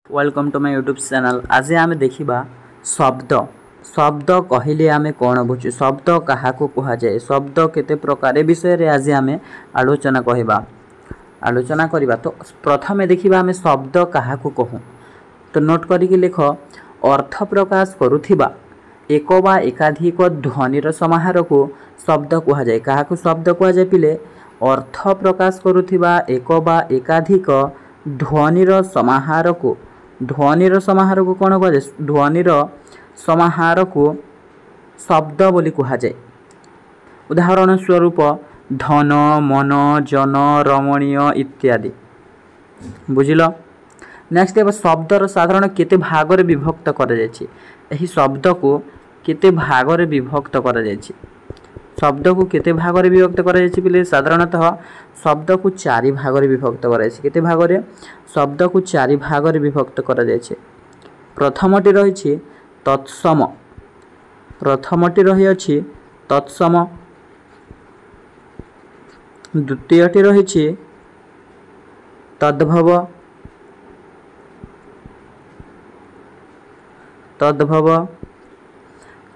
Welcome to my YouTube channel. आज आम देखा शब्द शब्द कहले आम कौन बुझु शब्द क्या कहुए शब्द केते प्रकार विषय आज आम आलोचना करवा। तो प्रथम देखा आम शब्द क्या कहूँ तो नोट करके लिख अर्थ प्रकाश करुथिबा एक बा एकाधिक ध्वनिर समाहार को शब्द कहुए। क्या शब्द कहुए पिले अर्थ प्रकाश करुथिबा एक बा एकाधिक ध्वनिर समाहार को कौन कहुए ध्वनिर समाहार को शब्द बोली कहुए। उदाहरण स्वरूप धन मन जन रमणीय इत्यादि बुझिल। नेक्स्ट देखो शब्दर साधारण केते भागरे विभक्त कर एही शब्द को केते भागरे विभक्त कर शब्द को केते भागरे विभक्त कर साधारणतः शब्द को चारि भागरे विभक्त कर केते भागरे शब्द को चारि भागरे विभक्त कर प्रथमटी रही तत्सम तत्सम द्वितीयटी रही तद्भव तद्भव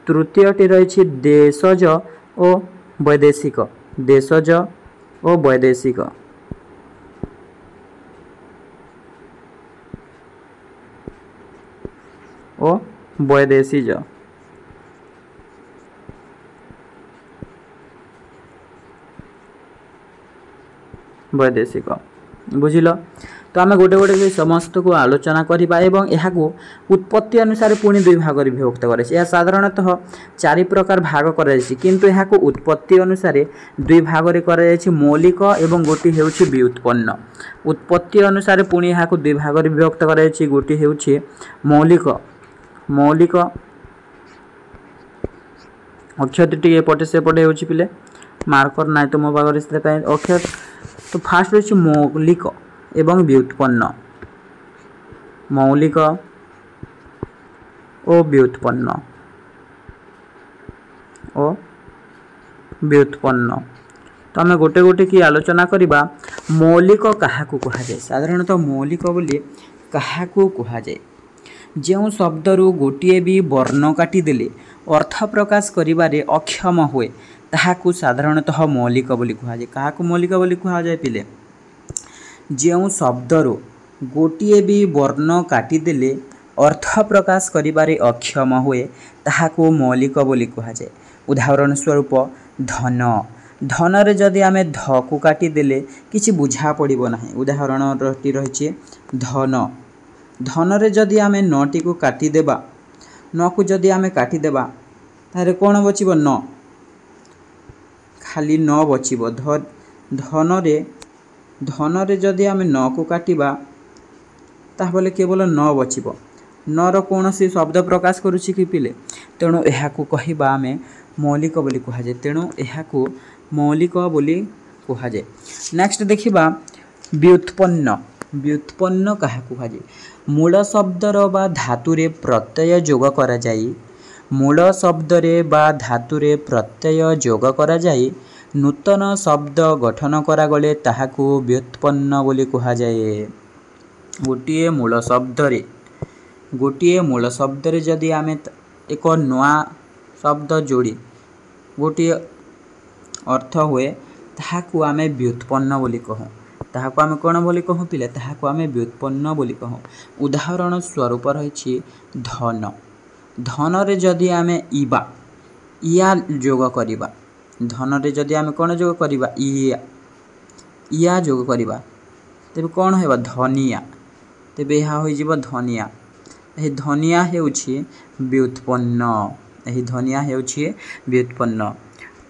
तृतीयटी रही देशज ओ वैदेशिक देशज ओ वैदेशिक ओ वैदेशिज वैदेशिक बुझिल। तो आम गोटे गोटे समस्त को आलोचना करवा एवं यह उत्पत्ति अनुसार पुणी दुई भाग विभक्त कर साधारणतः चारि प्रकार भाग कर किंतु यह उत्पत्ति अनुसार दुई भाग कर मौलिक एवं गोटी हेउछि व्युत्पन्न। उत्पत्ति अनुसार पुणी यह दुई भाग विभक्त कर गोटी हेउछि मौलिक मौलिक अक्षर टी एपटे सेपटे होछि पिले मार्कर ना तो मो पाखरे से अक्षर। तो फास्ट रही मौलिक एवं व्युत्पन्न मौलिक ओ व्युत्पन्न तो आम गोटे गोटे की आलोचना करवा। मौलिक क्या कहुए साधारणतः मौलिक बोली क्या कहुए जो शब्दरू गोटे भी वर्ण काटिदेले अर्थ प्रकाश करिबारे अक्षम हुए ताहाकू साधारणतः मौलिक बोली कहुए। क्या मौलिक बोली कहुए पिले जो शब्दरू गोटे भी वर्ण काटिदेले अर्थ प्रकाश करिबारे अक्षम हुए ताहाकू मौलिक बोली कहुए। उदाहरण स्वरूप धन धन रे जदि आमे ध को काटिदेले किछि बुझा पड़िबो नाही। उदाहरण रही धन धन रे जदि आमे न टी को काटिदेबा न को जदि आमे काटिदेबा तारे कौन बचिबो न खाली न बचिबो धन रे जदि आमे न को काटिबा ताहले केवल न बचिबो न रो कौनसी शब्द प्रकाश करुछि कि पिले तेणु यह कहवा आमे मौलिक बोली कहुए। तेणु यह मौलिक बोली कहुए। नेक्स्ट देखिबा व्युत्पन्न व्युत्पन्न क्या कहुए मूल शब्दर बा धातुरे प्रत्यय जोग करा जाई मूल शब्दरे बा धातुरे प्रत्यय जोग करा जाई नूतन शब्द गठन करा गले ताहाकू व्युत्पन्न बोली कहुए। गोटिए मूल शब्दरे जदि आमे एक नवा शब्द जोड़ी गोटिए अर्थ हुए ताहाकू आमे व्युत्पन्न बोली कहूँ। ताहाकू आमे कौन बोली कहूँ पिले ताहाकू आमे व्युत्पन्न बोली कहूँ। उदाहरण स्वरूप रही धन धन रे जदि आमे इया जोग करिबा धन रे जदि आमे कौन जोग करिबा इया जोग करिबा तेबे कौन हेबा धनिया तेबे यह हो जिवो धनिया। एही धनिया हेउछि व्युत्पन्न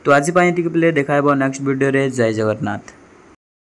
तो आज पाई देखा नेक्स्ट वीडियो रे। जय जगन्नाथ।